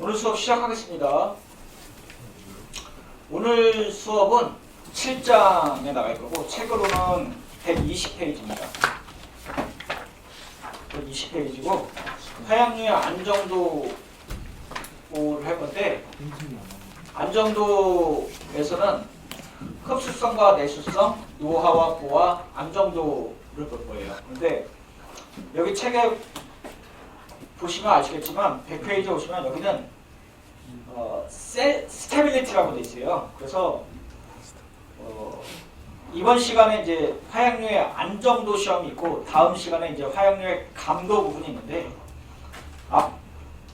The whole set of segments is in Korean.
오늘 수업 시작하겠습니다. 오늘 수업은 7장에 나갈 거고 책으로는 120페이지입니다. 120페이지고 화약류의 안정도를 할 건데 안정도에서는 흡수성과 내수성, 노화와 고화, 안정도를 볼 거예요. 근데 여기 책에 보시면 아시겠지만 100페이지 오시면 여기는 스테빌리티라고 돼 있어요. 그래서 이번 시간에 이제 화약류의 안정도 시험이 있고 다음 시간에 이제 화약류의 감도 부분이 있는데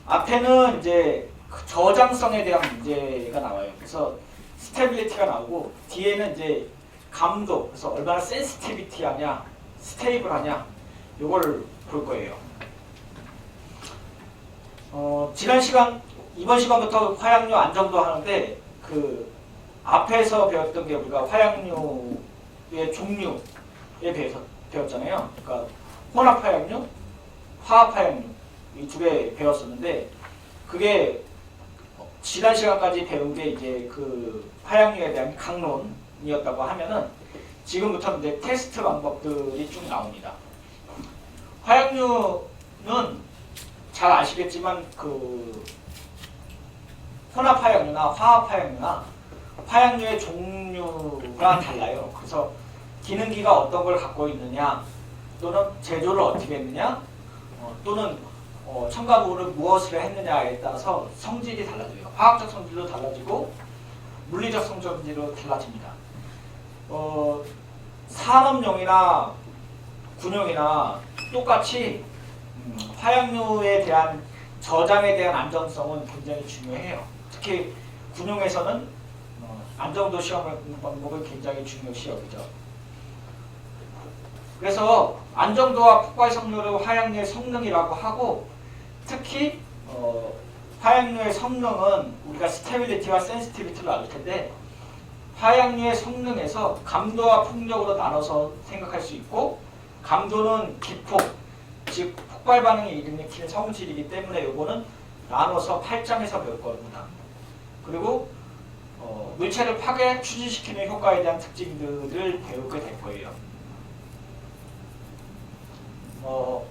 앞에는 이제 저장성에 대한 문제가 나와요. 그래서 스테빌리티가 나오고 뒤에는 이제 감도, 그래서 얼마나 센시티비티하냐, 스테이블하냐 이걸 볼 거예요. 이번 시간부터 화약류 안정도 하는데 그 앞에서 배웠던 게 우리가 화약류의 종류에 대해서 배웠잖아요. 그러니까 혼합 화약류, 화합 화약류 이 두 개 배웠었는데 그게 지난 시간까지 배운 게 이제 그 화약류에 대한 강론이었다고 하면은 지금부터 이제 테스트 방법들이 쭉 나옵니다. 화약류는 잘 아시겠지만 그 혼합 화약류나 화합 화약류나 화약류의 종류가 달라요. 그래서 기능기가 어떤 걸 갖고 있느냐, 또는 제조를 어떻게 했느냐, 또는 첨가물을 무엇을 했느냐에 따라서 성질이 달라져요. 화학적 성질도 달라지고 물리적 성질도 달라집니다. 산업용이나 군용이나 똑같이 화약류에 대한 저장에 대한 안전성은 굉장히 중요해요. 특히 군용에서는 안정도 시험 방법을 굉장히 중요시 여기죠. 그래서 안정도와 폭발 성능을 화약류의 성능이라고 하고, 특히 화약류의 성능은 우리가 스테빌리티와 센시티비티를 나눌 텐데 화약류의 성능에서 감도와 폭력으로 나눠서 생각할 수 있고, 감도는 기폭, 즉 폭발 반응이 일으키는 성질이기 때문에 요거는 나눠서 8장에서 배울 겁니다. 그리고 물체를 파괴, 추진시키는 효과에 대한 특징들을 배우게 될 거예요.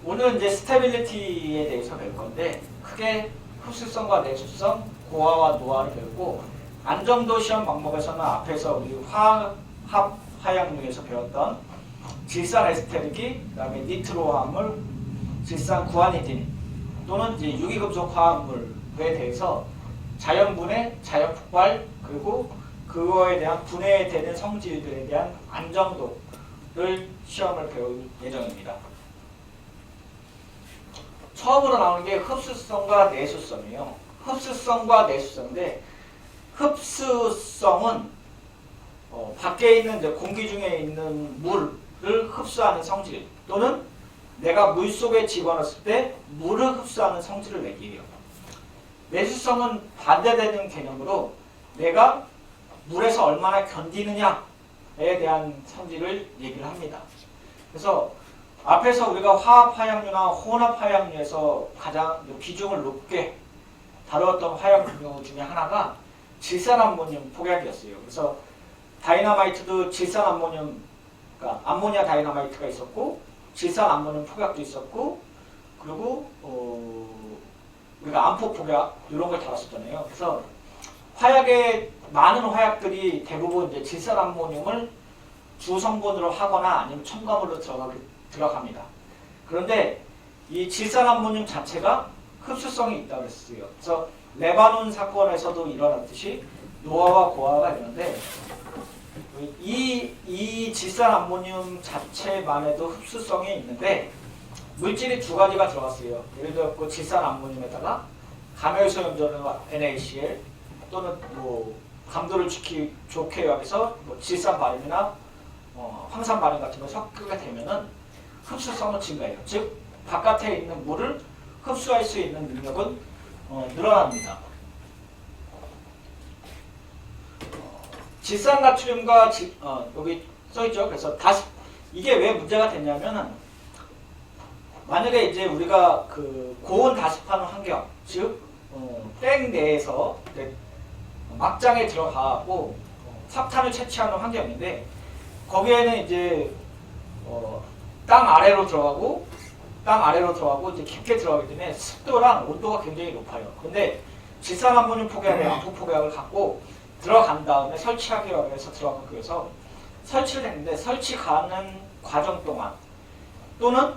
오늘 이제 스테빌리티에 대해서 배울 건데 크게 흡수성과 내수성, 고화와 노화를 배우고, 안정도 시험 방법에서는 앞에서 우리 화합 화약류에서 배웠던 질산 에스테르기, 그다음에 니트로 화합물, 질산 구아니딘 또는 이제 유기금속 화합물에 대해서 자연분해, 자연폭발, 그리고 그거에 대한 분해되는 성질들에 대한 안정도를 시험을 배울 예정입니다. 처음으로 나오는 게 흡수성과 내수성이에요. 흡수성과 내수성인데 흡수성은 밖에 있는 이제 공기 중에 있는 물을 흡수하는 성질, 또는 내가 물 속에 집어넣었을 때 물을 흡수하는 성질을 얘기해요. 내수성은 반대되는 개념으로 내가 물에서 얼마나 견디느냐에 대한 성질을 얘기를 합니다. 그래서 앞에서 우리가 화합 화약류나 혼합 화약류에서 가장 비중을 높게 다루었던 화약류 중에 하나가 질산암모늄 폭약이었어요. 그래서 다이너마이트도 질산암모늄, 그러니까 암모니아 다이너마이트가 있었고 질산암모氰 폭약도 있었고, 그리고 우리가 암포 폭약 이런 걸 다뤘었잖아요. 그래서 화약의 많은 화약들이 대부분 이제 질산암모늄을 주 성분으로 하거나 아니면 첨가물로 들어갑니다. 그런데 이 질산암모늄 자체가 흡수성이 있다고 했어요. 그래서 레바논 사건에서도 일어났듯이 노화와 고화가 있는데 이 질산암모늄 자체만 해도 흡수성이 있는데 물질이 두 가지가 들어갔어요. 예를 들어 그 질산암모늄에다가 가멸소염전은 NaCl, 또는 뭐 감도를 좋게 여기서 뭐 질산 발음이나 황산 발음 같은 거 섞게 되면은 흡수성은 증가해요. 즉 바깥에 있는 물을 흡수할 수 있는 능력은 늘어납니다. 질산나트륨과 여기 써있죠. 그래서 이게 왜 문제가 됐냐면은 만약에 이제 우리가 그 고온 다습하는 환경, 즉 땡 내에서 막장에 들어가고 석탄을 채취하는 환경인데 거기에는 이제 땅 아래로 들어가고 이제 깊게 들어가기 때문에 습도랑 온도가 굉장히 높아요. 근데 질산암모늄 포개약의 양품 포개약을 갖고 들어간 다음에 설치하기 위해서 들어가기 위해서 설치를 했는데 설치하는 과정 동안 또는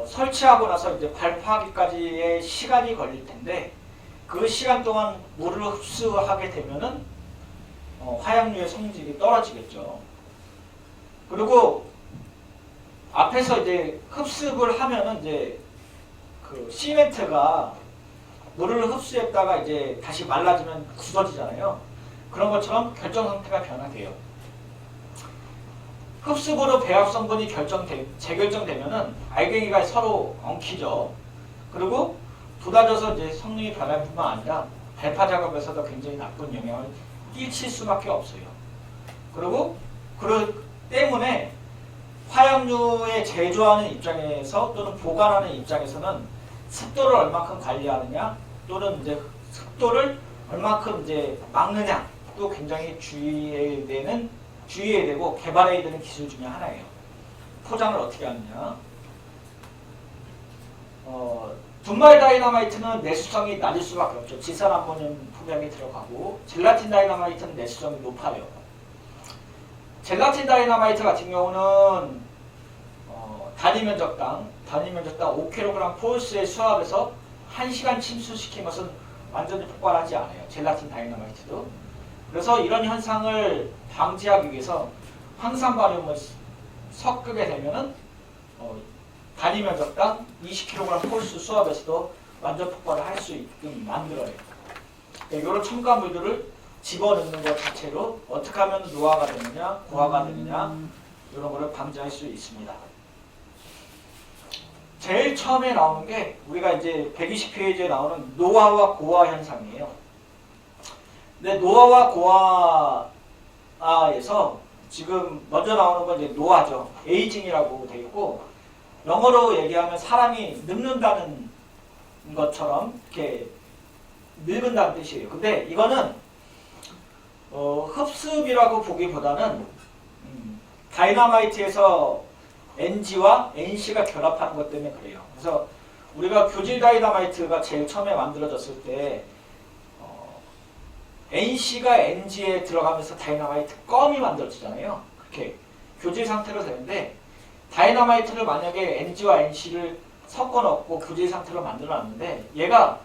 설치하고 나서 이제 발파하기까지의 시간이 걸릴 텐데 그 시간 동안 물을 흡수하게 되면은 화약류의 성질이 떨어지겠죠. 그리고 앞에서 이제 흡습을 하면은 이제 그 시멘트가 물을 흡수했다가 이제 다시 말라지면 굳어지잖아요. 그런 것처럼 결정 상태가 변화돼요. 흡습으로 배합 성분이 재결정되면은 알갱이가 서로 엉키죠. 그리고 쏟아져서 이제 성능이 변할 뿐만 아니라 발파 작업에서도 굉장히 나쁜 영향을 끼칠 수밖에 없어요. 그리고 그 때문에 화약류에 제조하는 입장에서 또는 보관하는 입장에서는 습도를 얼마큼 관리하느냐 또는 이제 습도를 얼마큼 이제 막느냐 또 굉장히 주의해야 되고 개발해야 되는 기술 중에 하나예요. 포장을 어떻게 하느냐. 분말 다이너마이트는 내수성이 낮을 수밖에 없죠. 질산암모늄 포개약이 들어가고 젤라틴 다이너마이트는 내수성이 높아요. 젤라틴 다이너마이트 같은 경우는 단위 면적당 5kg 폴스의 수압에서 1시간 침수시킨 것은 완전히 폭발하지 않아요. 젤라틴 다이너마이트도. 그래서 이런 현상을 방지하기 위해서 황산바륨을 섞게 되면은 단위 면적당 20kg 폴스 수압에서도 완전 폭발을 할 수 있게끔 만들어요. 이런 첨가물들을 집어넣는 것 자체로 어떻게 하면 노화가 되느냐, 고화가 되느냐 이런 거를 방지할 수 있습니다. 제일 처음에 나오는 게 우리가 이제 120페이지에 나오는 노화와 고화 현상이에요. 근데 노화와 고화에서 지금 먼저 나오는 건 이제 노화죠. 에이징이라고 되어 있고 영어로 얘기하면 사람이 늙는다는 것처럼 이렇게 늙은다는 뜻이에요. 근데 이거는 흡습이라고 보기보다는 다이너마이트에서 NG와 NC가 결합하는 것 때문에 그래요. 그래서 우리가 교질 다이너마이트가 제일 처음에 만들어졌을 때 NC가 NG에 들어가면서 다이너마이트 껌이 만들어지잖아요. 그렇게 교질 상태로 되는데 다이너마이트를 만약에 NG와 NC를 섞어 넣고 교질 상태로 만들어 놨는데 얘가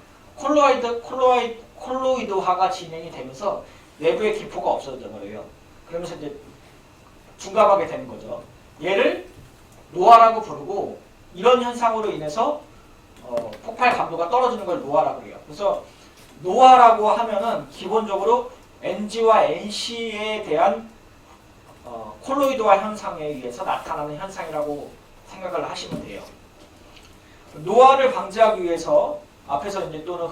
콜로이드화가 진행이 되면서 내부의 기포가 없어져 버려요. 그러면서 이제 둔갑하게 되는 거죠. 얘를 노화라고 부르고 이런 현상으로 인해서 폭발 감도가 떨어지는 걸 노화라고 해요. 그래서 노화라고 하면은 기본적으로 NG와 NC에 대한 콜로이드화 현상에 의해서 나타나는 현상이라고 생각을 하시면 돼요. 노화를 방지하기 위해서 앞에서 이제 또는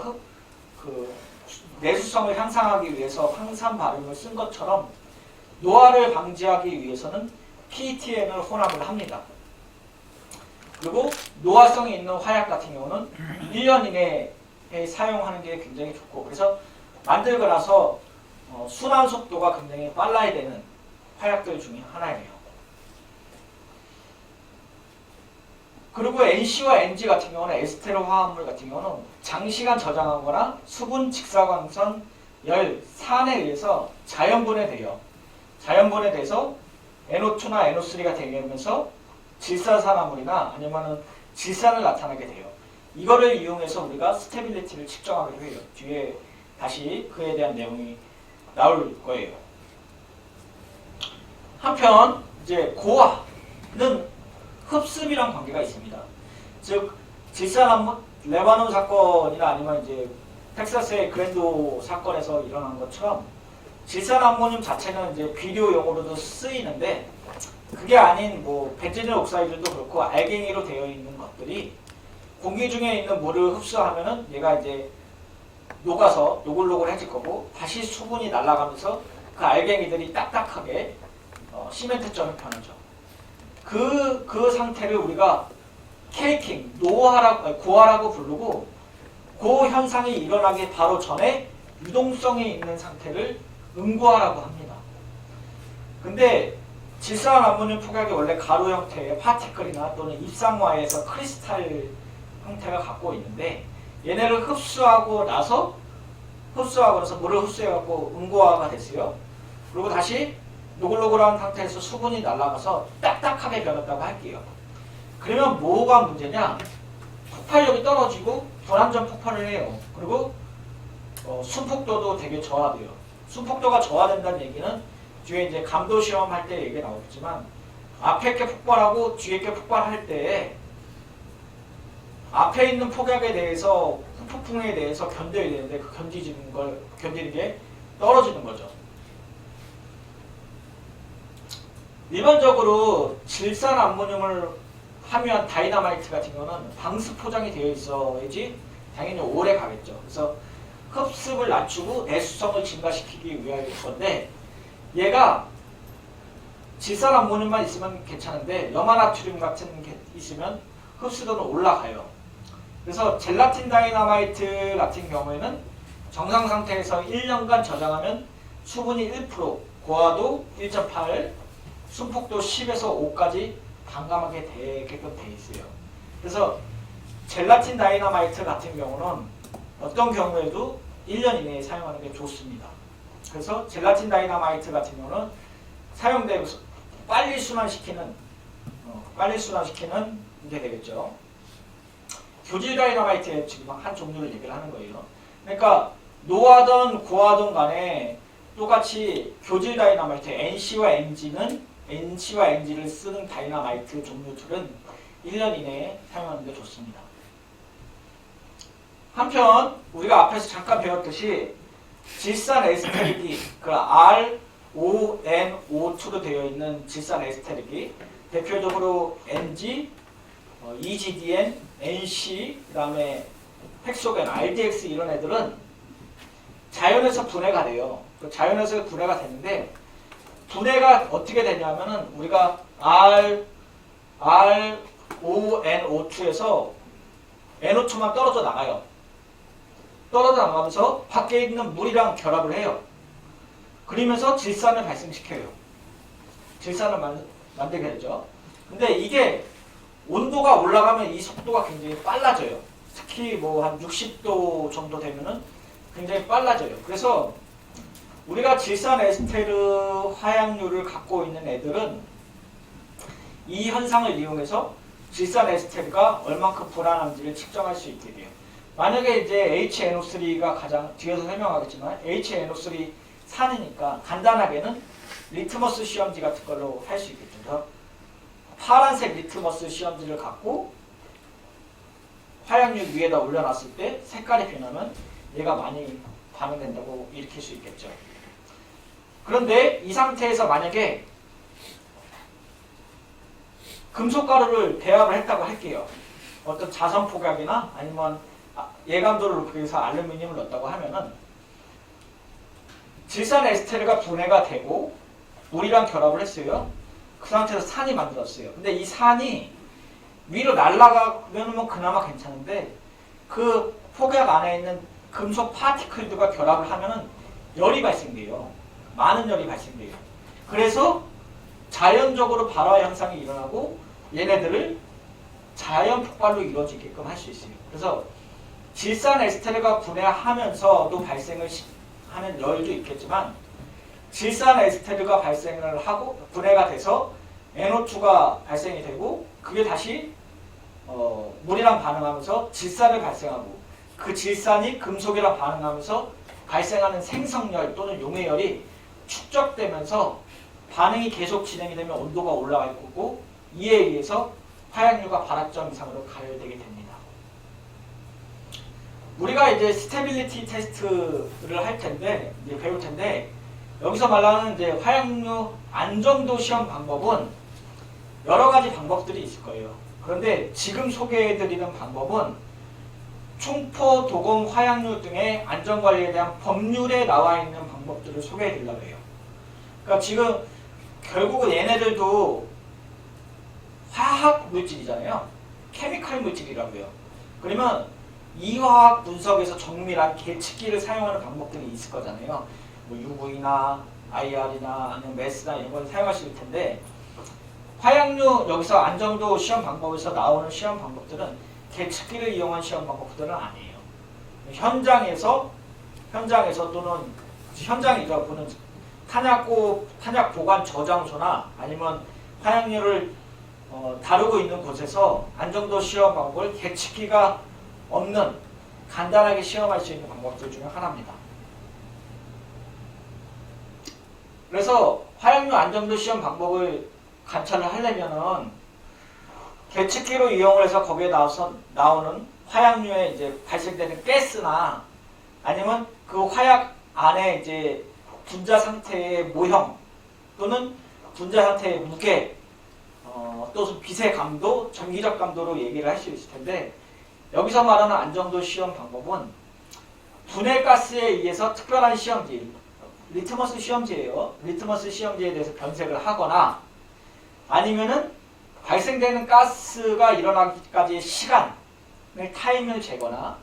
내수성을 향상하기 위해서 황산 바륨을 쓴 것처럼 노화를 방지하기 위해서는 PETN을 혼합을 합니다. 그리고 노화성이 있는 화약 같은 경우는 1년 이내에 사용하는 게 굉장히 좋고 그래서 만들고 나서 순환 속도가 굉장히 빨라야 되는 화약들 중에 하나예요. 그리고 NC와 NG 같은 경우는 에스테르 화합물 같은 경우는 장시간 저장하거나 수분 직사광선 열 산에 의해서 자연분해돼요. 자연분해돼서 NO2나 NO3가 되면서 질산산화물이나 아니면은 질산을 나타나게 돼요. 이거를 이용해서 우리가 스테빌리티를 측정하기도 해요. 뒤에 다시 그에 대한 내용이 나올 거예요. 한편 이제 고화는 흡습이랑 관계가 있습니다. 즉 질산암모 레바논 사건이나 아니면 이제 텍사스의 그랜도 사건에서 일어난 것처럼 질산암모늄 자체는 이제 비료용으로도 쓰이는데 그게 아닌 뭐 벤젠일 옥사이드도 그렇고 알갱이로 되어 있는 것들이 공기 중에 있는 물을 흡수하면은 얘가 이제 녹아서 노글노글해질 거고 다시 수분이 날아가면서 그 알갱이들이 딱딱하게 시멘트점이 변하죠. 그 상태를 우리가 케이킹, 고화라고 부르고 그 현상이 일어나기 바로 전에 유동성이 있는 상태를 응고하라고 합니다. 근데 질산한 암모늄 폭약이 원래 가루 형태의 파티클이나 또는 입상화에서 크리스탈 형태가 갖고 있는데 얘네를 흡수하고 나서 물을 흡수해갖고 응고화가 됐어요. 그리고 다시 노글노글한 상태에서 수분이 날아가서 딱딱하게 변했다고 할게요. 그러면 뭐가 문제냐? 폭발력이 떨어지고 불안전 폭발을 해요. 그리고 순폭도도 되게 저하돼요. 순폭도가 저하된다는 얘기는 뒤에 이제 감도 시험할 때 얘기 나오겠지만 앞에 게 폭발하고 뒤에 게 폭발할 때 앞에 있는 폭약에 대해서 후폭풍에 대해서 견뎌야 되는데 그 견디는 게 떨어지는 거죠. 일반적으로 질산 암모늄을 함유한 다이너마이트 같은 경우는 방수 포장이 되어 있어야지 당연히 오래 가겠죠. 그래서 흡습을 낮추고 내수성을 증가시키기 위한 건데 얘가 질산 암모늄만 있으면 괜찮은데 염화나트륨 같은 게 있으면 흡수도는 올라가요. 그래서 젤라틴 다이너마이트 같은 경우에는 정상 상태에서 1년간 저장하면 수분이 1%, 고화도 1.8, 순폭도 10에서 5까지 반감하게 되게끔 돼 있어요. 그래서 젤라틴 다이너마이트 같은 경우는 어떤 경우에도 1년 이내에 사용하는 게 좋습니다. 그래서 젤라틴 다이너마이트 같은 경우는 사용되고 빨리 순환시키는 게 되겠죠. 교질 다이너마이트의 지금 한 종류를 얘기를 하는 거예요. 그러니까 노하든 고하든 간에 똑같이 교질 다이너마이트 NC와 NG를 쓰는 다이너마이트 종류들은 1년 이내에 사용하는 게 좋습니다. 한편 우리가 앞에서 잠깐 배웠듯이 질산 에스테릭이 그 RONO2로 되어 있는 질산 에스테릭이 대표적으로 NG, EGDN, NC, 그 다음에 헥소겐, RDX 이런 애들은 자연에서 분해가 돼요. 자연에서 분해가 되는데 분해가 어떻게 되냐면은 우리가 RONO2에서 NO2만 떨어져 나가요. 떨어져 나가면서 밖에 있는 물이랑 결합을 해요. 그러면서 질산을 발생시켜요. 질산을 만들게 되죠. 근데 이게 온도가 올라가면 이 속도가 굉장히 빨라져요. 특히 뭐 한 60도 정도 되면은 굉장히 빨라져요. 그래서 우리가 질산 에스테르 화약류를 갖고 있는 애들은 이 현상을 이용해서 질산 에스테르가 얼만큼 불안한지를 측정할 수 있게 돼요. 만약에 이제 HNO3가 가장 뒤에서 설명하겠지만 HNO3 산이니까 간단하게는 리트머스 시험지 같은 걸로 할 수 있겠죠. 그래서 파란색 리트머스 시험지를 갖고 화약류 위에다 올려놨을 때 색깔이 변하면 얘가 많이 반응된다고 일으킬 수 있겠죠. 그런데 이 상태에서 만약에 금속가루를 배합을 했다고 할게요. 어떤 자선 폭약이나 아니면 예감도를 높이기 위해서 알루미늄을 넣었다고 하면은 질산 에스테르가 분해가 되고 물이랑 결합을 했어요. 그 상태에서 산이 만들었어요. 근데 이 산이 위로 날아가면 그나마 괜찮은데 그 폭약 안에 있는 금속 파티클들과 결합을 하면은 열이 발생돼요. 많은 열이 발생돼요. 그래서 자연적으로 발화 현상이 일어나고 얘네들을 자연 폭발로 이루어지게끔 할 수 있어요. 그래서 질산 에스테르가 분해하면서도 발생을 하는 열도 있겠지만 질산 에스테르가 발생을 하고 분해가 돼서 NO2가 발생이 되고 그게 다시 물이랑 반응하면서 질산을 발생하고 그 질산이 금속이랑 반응하면서 발생하는 생성열 또는 용해열이 축적되면서 반응이 계속 진행이 되면 온도가 올라갈 거고 이에 의해서 화약류가 발화점 이상으로 가열되게 됩니다. 우리가 이제 스테빌리티 테스트를 할 텐데 이제 배울 텐데 여기서 말하는 이제 화약류 안정도 시험 방법은 여러 가지 방법들이 있을 거예요. 그런데 지금 소개해드리는 방법은 충포, 도금, 화약류 등의 안전관리에 대한 법률에 나와 있는 방법들을 소개해드리려고 해요. 그러니까 지금 결국은 얘네들도 화학 물질이잖아요. 케미칼 물질이라고요. 그러면 이화학 분석에서 정밀한 계측기를 사용하는 방법들이 있을 거잖아요. 뭐 UV나 IR이나 아니면 MES나 이런 걸 사용하실 텐데 화약류 여기서 안정도 시험 방법에서 나오는 시험 방법들은 계측기를 이용한 시험 방법들은 아니에요. 현장에서 또는 현장에서 보는 탄약 보관 저장소나 아니면 화약류를 다루고 있는 곳에서 안정도 시험 방법을 계측기가 없는 간단하게 시험할 수 있는 방법들 중에 하나입니다. 그래서 화약류 안정도 시험 방법을 관찰을 하려면은 계측기로 이용을 해서 거기에 나오는 화약류에 이제 발생되는 가스나 아니면 그 화약 안에 이제 분자 상태의 모형 또는 분자 상태의 무게 또 빛의 감도, 전기적 감도로 얘기를 할 수 있을 텐데 여기서 말하는 안정도 시험 방법은 분해 가스에 의해서 특별한 시험지, 리트머스 시험지예요. 리트머스 시험지에 대해서 변색을 하거나 아니면은 발생되는 가스가 일어나기까지의 시간의 타임을 재거나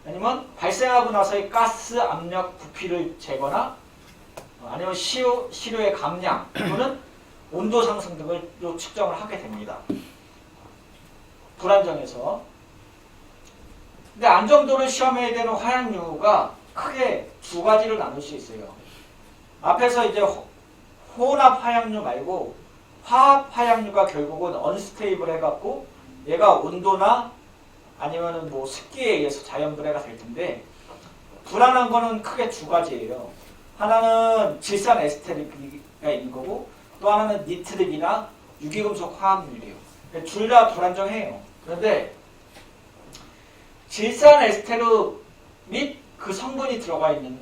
아니면 발생하고 나서의 가스 압력 부피를 재거나 아니면 시료의 감량 또는 온도 상승 등을 측정을 하게 됩니다. 불안정해서. 근데 안정도를 시험해야 되는 화약류가 크게 두 가지로 나눌 수 있어요. 앞에서 이제 혼합 화약류 말고 화합 화약류가 결국은 언스테이블 해갖고 얘가 온도나 아니면은 뭐 습기에 의해서 자연분해가 될 텐데 불안한 거는 크게 두 가지예요. 하나는 질산 에스테르기가 있는 거고 또 하나는 니트르기나 유기금속 화합물이에요. 둘 다 불안정해요. 그런데 질산 에스테르 및 그 성분이 들어가 있는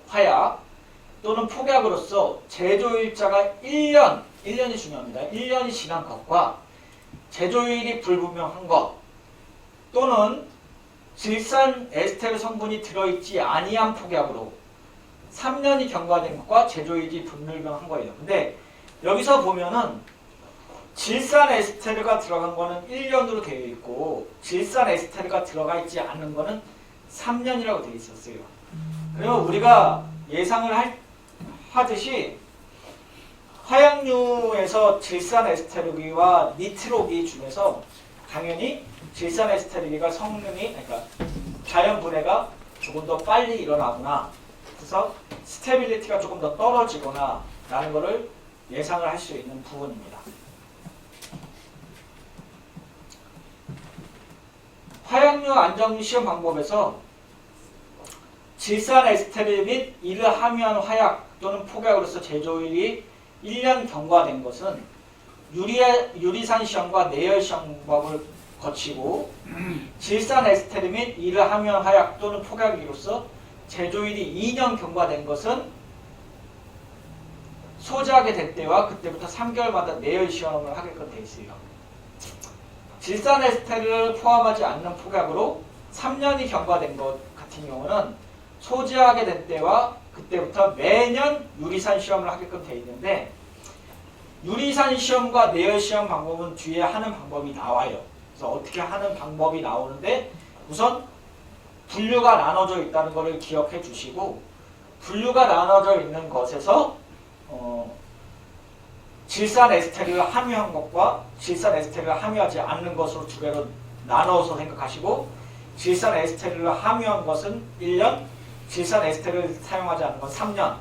화약 또는 폭약으로서 제조일자가 1년이 중요합니다. 1년이 지난 것과 제조일이 불분명한 것 또는 질산 에스테르 성분이 들어있지 아니한 폭약으로 3년이 경과된 것과 제조일이 불분명한 거예요. 근데 여기서 보면은 질산 에스테르가 들어간 거는 1년으로 되어 있고 질산 에스테르가 들어가 있지 않은 거는 3년이라고 되어 있었어요. 그리고 우리가 예상을 하듯이 화약류에서 질산 에스테르기와 니트로기 중에서 당연히 질산 에스테르기가 그러니까 자연 분해가 조금 더 빨리 일어나거나 그래서 스테빌리티가 조금 더 떨어지거나 라는 것을 예상을 할 수 있는 부분입니다. 화약류 안정 시험 방법에서 질산 에스테르 및 이를 함유한 화약 또는 폭약으로서 제조일이 1년 경과된 것은 유리산 시험과 내열 시험법을 거치고 질산 에스테르 및 이를 함유한 화약 또는 폭약으로서 제조일이 2년 경과된 것은 소지하게 될 때와 그때부터 3개월마다 내열 시험을 하게끔 돼 있어요. 질산 에스테르를 포함하지 않는 폭약으로 3년이 경과된 것 같은 경우는 소지하게 된 때와 그때부터 매년 유리산 시험을 하게끔 돼 있는데 유리산 시험과 내열 시험 방법은 뒤에 하는 방법이 나와요. 그래서 어떻게 하는 방법이 나오는데 우선 분류가 나눠져 있다는 것을 기억해 주시고 분류가 나눠져 있는 것에서 질산 에스테르를 함유한 것과 질산 에스테르를 함유하지 않는 것으로 두 개로 나눠서 생각하시고 질산 에스테르를 함유한 것은 1년, 질산 에스테르를 사용하지 않는 건 3년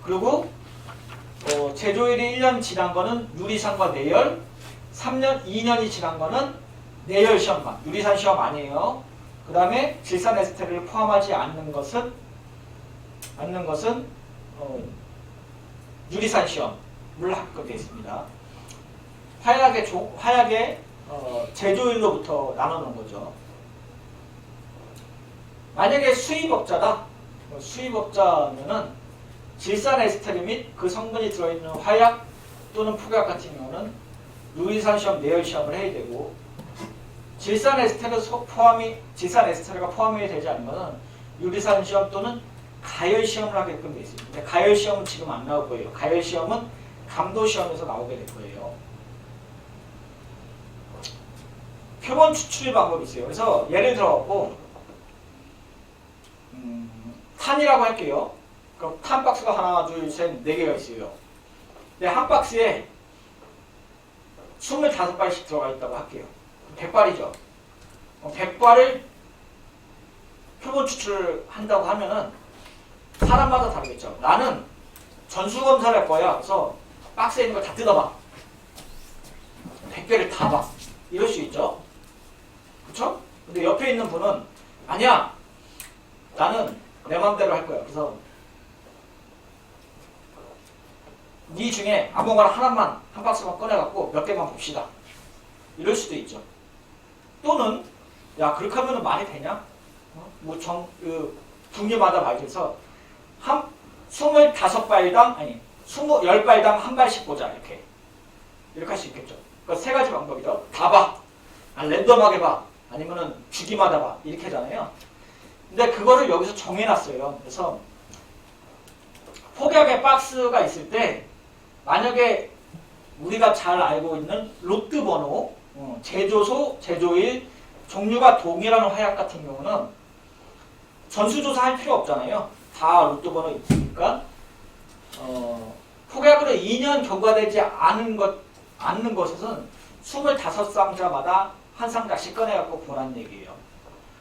그리고 제조일이 1년 지난 거는 유리산과 내열 2년이 지난 거는 내열 시험만 유리산 시험 아니에요. 그 다음에 질산 에스테르를 포함하지 않는 것은 유리산 시험을 하게 되어 있습니다. 화약의 제조일로부터 나누는 거죠. 만약에 수입업자다. 수입업자면은 질산 에스테르 및 그 성분이 들어있는 화약 또는 폭약 같은 경우는 유리산 시험, 내열 시험을 해야 되고 질산 에스테르가 포함이 되지 않는 것은 유리산 시험 또는 가열 시험을 하게끔 되어 있습니다. 근데 가열 시험은 지금 안 나올 거예요. 가열 시험은 감도 시험에서 나오게 될 거예요. 표본 추출 방법이 있어요. 그래서 예를 들어갖고 탄이라고 할게요. 그럼 탄 박스가 하나, 둘, 셋, 네 개가 있어요. 근데 한 박스에 25발씩 들어가 있다고 할게요. 100발이죠. 100발을 표본 추출을 한다고 하면은 사람마다 다르겠죠. 나는 전수검사를 할 거야. 그래서 박스에 있는 걸 다 뜯어봐. 100개를 다 봐. 이럴 수 있죠. 그쵸? 근데 옆에 있는 분은 아니야. 나는 내 맘대로 할 거야. 그래서 네 중에 아무거나 하나만 한 박스만 꺼내갖고 몇 개만 봅시다. 이럴 수도 있죠. 또는 야 그렇게 하면 많이 되냐? 분기마다 말해서 한 25발당 아니 10발당 한 발씩 보자 이렇게 할 수 있겠죠. 그러니까 세 가지 방법이죠. 다 봐. 랜덤하게 봐. 아니면은 주기마다 봐. 이렇게 하잖아요. 근데 그거를 여기서 정해놨어요. 그래서 폭약의 박스가 있을 때 만약에 우리가 잘 알고 있는 로트 번호, 제조소, 제조일, 종류가 동일한 화약 같은 경우는 전수조사 할 필요 없잖아요. 다 로트 번호 있으니까 폭약으로 2년 경과되지 않는 것에서는 25상자마다 한 상자씩 꺼내갖고 보라는 얘기예요.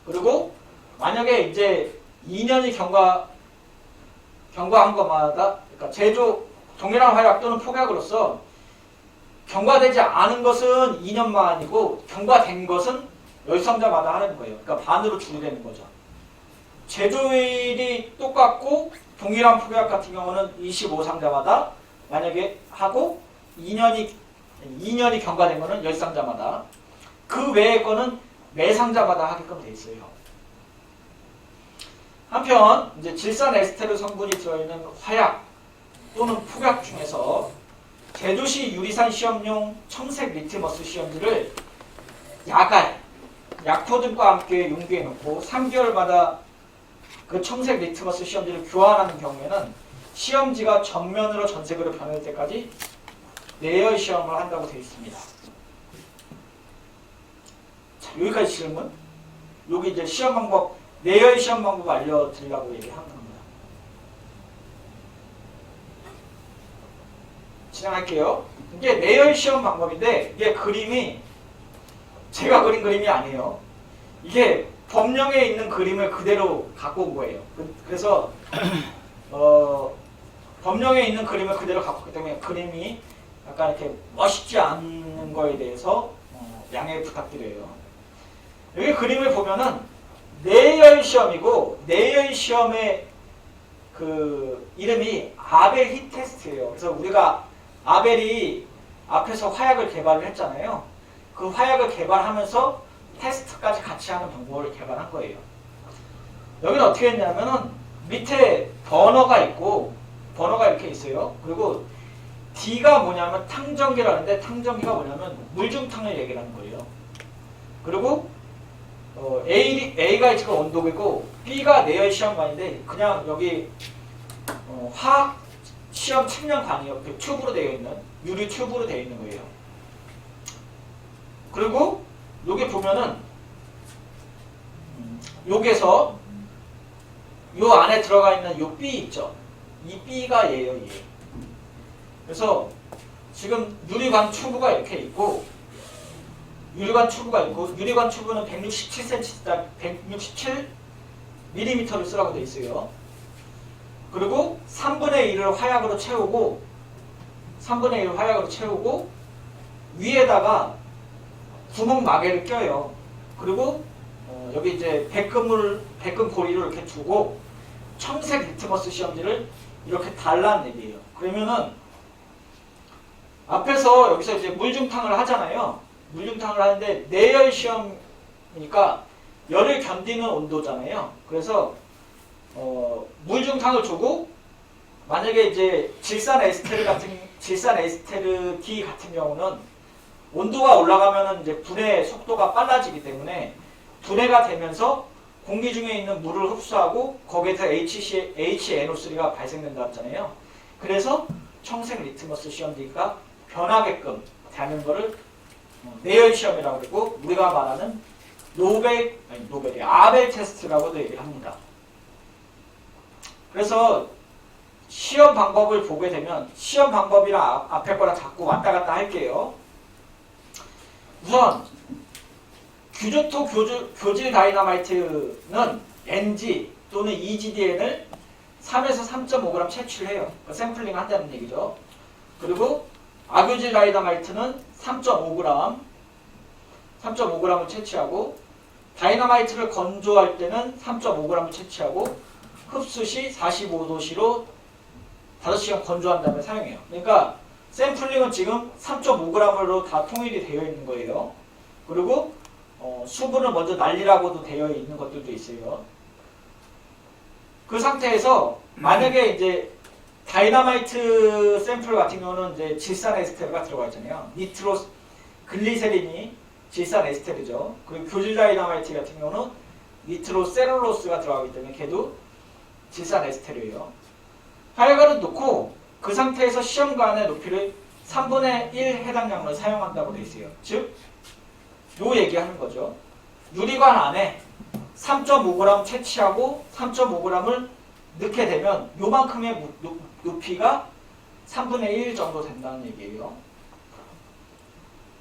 그리고 만약에 이제 2년이 경과한 것마다 그러니까 제조 동일한 화약 또는 폭약으로서 경과되지 않은 것은 2년만이고 경과된 것은 10상자마다 하는 거예요. 그러니까 반으로 줄이되는 거죠. 제조일이 똑같고 동일한 폭약 같은 경우는 25상자마다 만약에 하고 2년이 경과된 거는 10상자마다 그 외의 거는 매 상자마다 하게끔 돼 있어요. 한편 이제 질산 에스테르 성분이 들어있는 화약 또는 폭약 중에서 제조시 유리산 시험용 청색 리트머스 시험지를 야갈, 약효 등과 함께 용기에 넣고 3개월마다 그 청색 리트머스 시험지를 교환하는 경우에는 시험지가 전면으로 전색으로 변할 때까지 내열 시험을 한다고 되어 있습니다. 자, 여기까지 질문. 여기 이제 시험 방법, 내열 시험 방법 알려드리려고 얘기하는 겁니다. 진행할게요. 이게 내열 시험 방법인데 이게 그림이 제가 그린 그림이 아니에요. 이게 법령에 있는 그림을 그대로 갖고 온 거예요. 그래서 법령에 있는 그림을 그대로 갖고 왔기 때문에 그림이 약간 이렇게 멋있지 않은 거에 대해서 양해 부탁드려요. 여기 그림을 보면은 내열 시험이고 내열 시험의 그 이름이 아벨 힛 테스트예요. 그래서 우리가 아벨이 앞에서 화약을 개발을 했잖아요. 그 화약을 개발하면서 테스트까지 같이 하는 방법을 개발한 거예요. 여기는 어떻게 했냐면은 밑에 버너가 있고 버너가 이렇게 있어요. 그리고 D가 뭐냐면 탕전기라는데 탕전기가 뭐냐면 물중탕을 얘기하는 거예요. 그리고 A가 지금 온도계고 B가 내열 시험관인데 그냥 여기 화학 시험 측량관이에요. 그 튜브로 되어 있는 유리 튜브로 되어 있는 거예요. 그리고 여기 보면은 여기에서 요 안에 들어가 있는 요 B 있죠. 이 B가 얘예요. 얘. 그래서 지금 유리관 튜브가 이렇게 있고 유리관 튜브는 167cm, 167mm를 쓰라고 되어 있어요. 그리고 3분의 1을 화약으로 채우고 위에다가 구멍 마개를 껴요. 그리고 여기 이제 백금 고리를 이렇게 두고 청색 리트머스 시험지를 이렇게 달라는 얘기예요. 그러면은 앞에서 여기서 이제 물중탕을 하잖아요. 물중탕을 하는데 내열 시험이니까 열을 견디는 온도잖아요. 그래서 물중탕을 주고 만약에 이제 질산 에스테르 D 같은 경우는 온도가 올라가면은 이제 분해 속도가 빨라지기 때문에 분해가 되면서 공기 중에 있는 물을 흡수하고 거기에서 HNO3가 발생된다 했잖아요. 그래서 청색 리트머스 시험지가 변하게끔 되는 거를 내열 시험이라고 그러고 우리가 말하는 아벨 테스트라고도 얘기를 합니다. 그래서 시험 방법을 보게 되면 시험 방법이랑 앞에 거랑 자꾸 왔다 갔다 할게요. 우선 규조토 교질 다이너마이트는 NG 또는 EGDN을 3에서 3.5g 채취를 해요. 샘플링을 한다는 얘기죠. 그리고 아교질 다이너마이트는 3.5g을 채취하고 다이너마이트를 건조할 때는 3.5g을 채취하고 흡수 시 45도씨로 5시간 건조한 다음에 사용해요. 그러니까 샘플링은 지금 3.5g으로 다 통일이 되어 있는 거예요. 그리고 수분을 먼저 날리라고도 되어 있는 것들도 있어요. 그 상태에서 만약에 이제 다이너마이트 샘플 같은 경우는 이제 질산 에스테르가 들어가 있잖아요. 니트로 글리세린이 질산 에스테르죠. 그리고 교질 다이너마이트 같은 경우는 니트로 셀룰로스가 들어가기 때문에 걔도 질산 에스테르예요. 하여간은 놓고 그 상태에서 시험관의 높이를 3분의 1 해당량으로 사용한다고 되어 있어요. 즉, 요 얘기하는 거죠. 유리관 안에 3.5g 채취하고 3.5g을 넣게 되면 요만큼의 높이가 3분의 1 정도 된다는 얘기예요.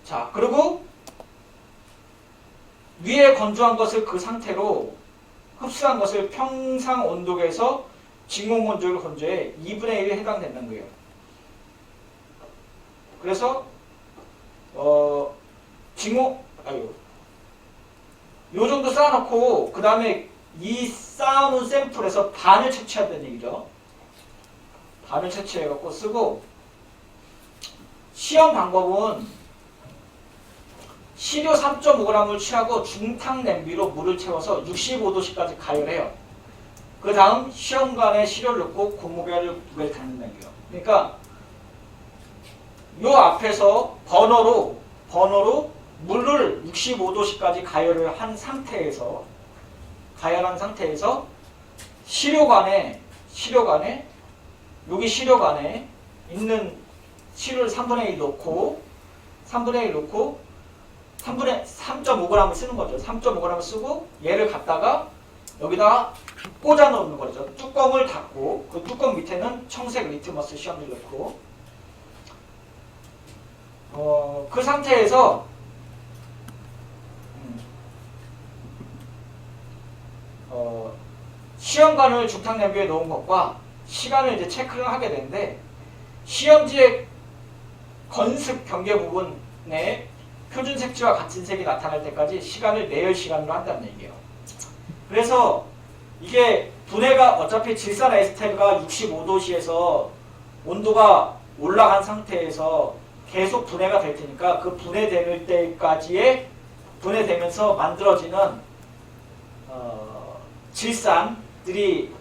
자, 그리고 위에 건조한 것을 그 상태로 흡수한 것을 평상 온도계에서 진공 건조를 건조해 2분의 1에 해당된다는 거예요. 그래서 요 정도 쌓아놓고 그 다음에 이 쌓아놓은 샘플에서 반을 채취한다는 얘기죠. 반을 채취해갖고 쓰고 시험 방법은 시료 3.5g을 취하고 중탕 냄비로 물을 채워서 65도씨까지 가열해요. 그 다음 시험관에 시료를 넣고 고무배를 물에 담는다는 거예요. 그러니까 요 앞에서 버너로 물을 65도씨까지 가열한 상태에서 시료관에 여기 시료관에 있는 시료를 3분의 1 넣고 3.5g을 쓰는 거죠. 3.5g을 쓰고 얘를 갖다가 여기다가 꽂아 놓는 거죠. 뚜껑을 닫고 그 뚜껑 밑에는 청색 리트머스 시험지를 넣고 그 상태에서 시험관을 중탕 냄비에 넣은 것과 시간을 이제 체크를 하게 되는데 시험지의 건습 경계 부분에 표준 색지와 같은 색이 나타날 때까지 시간을 내열 시간으로 한다는 얘기예요. 그래서 이게 분해가 어차피 질산 에스테르가 65도씨에서 온도가 올라간 상태에서 계속 분해가 될 테니까 그 분해될 때까지의 분해되면서 만들어지는 질산들이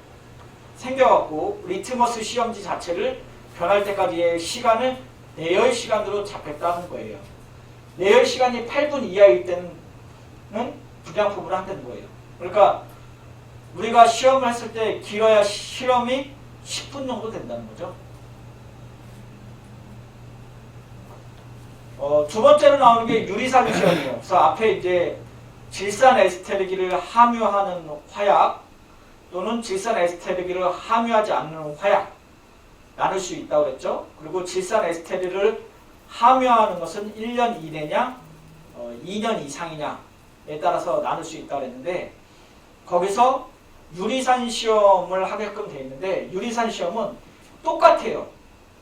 생겨갖고 리트머스 시험지 자체를 변할 때까지의 시간을 내열 시간으로 잡겠다는 거예요. 내열 시간이 8분 이하일 때는 불량품을 한다는 거예요. 그러니까 우리가 시험을 했을 때 길어야 실험이 10분 정도 된다는 거죠. 두 번째로 나오는 게 유리산 시험이에요. 그래서 앞에 이제 질산 에스테르기를 함유하는 화약 또는 질산 에스테르기를 함유하지 않는 화약 나눌 수 있다고 그랬죠. 그리고 질산 에스테르를 함유하는 것은 1년 이내냐 2년 이상이냐에 따라서 나눌 수 있다고 그랬는데 거기서 유리산 시험을 하게끔 되어 있는데 유리산 시험은 똑같아요.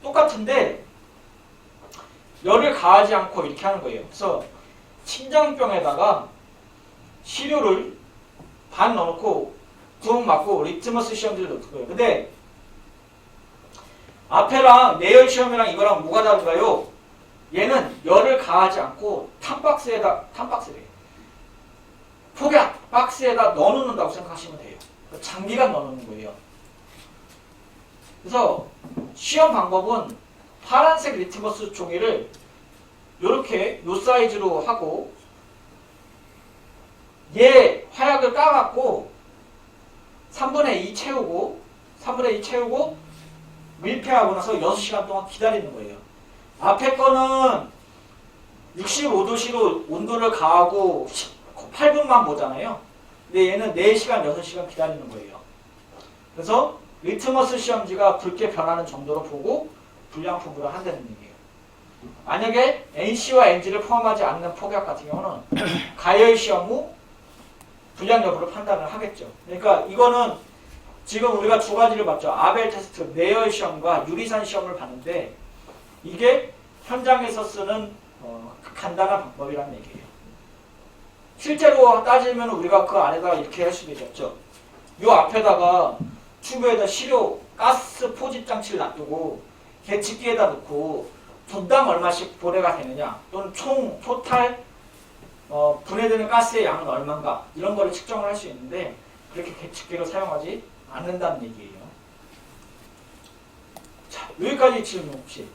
똑같은데 열을 가하지 않고 이렇게 하는 거예요. 그래서 침장병에다가 시료를 반 넣어놓고 구멍 막고 리트머스 시험지를 넣을 거예요. 근데 앞에랑 내열 시험이랑 이거랑 뭐가 다른가요? 얘는 열을 가하지 않고 탐박스에 폭약 박스에다 넣어놓는다고 생각하시면 돼요. 장기간 넣어놓는 거예요. 그래서 시험 방법은 파란색 리트머스 종이를 이렇게 요 사이즈로 하고 얘 화약을 까갖고 3분의 2 채우고 밀폐하고 나서 6시간 동안 기다리는 거예요. 앞에 거는 65도씨로 온도를 가하고 8분만 보잖아요. 근데 얘는 4시간, 6시간 기다리는 거예요. 그래서 리트머스 시험지가 붉게 변하는 정도로 보고 불량품으로 한다는 얘기예요. 만약에 NC와 NG를 포함하지 않는 폭약 같은 경우는 가열 시험 후 불량 여부를 판단을 하겠죠. 그러니까 이거는 지금 우리가 두 가지를 봤죠. 아벨 테스트, 내열 시험과 유리산 시험을 봤는데 이게 현장에서 쓰는 간단한 방법이라는 얘기예요. 실제로 따지면 우리가 그 안에다가 이렇게 할 수도 있겠죠. 요 앞에다가 튜브에다 시료, 가스 포집 장치를 놔두고 계측기에다 넣고 분당 얼마씩 보내가 되느냐 또는 총 토탈 분해되는 가스의 양은 얼마인가 이런 거를 측정을 할 수 있는데 그렇게 계측기를 사용하지 않는다는 얘기예요. 자, 여기까지 질문 혹시?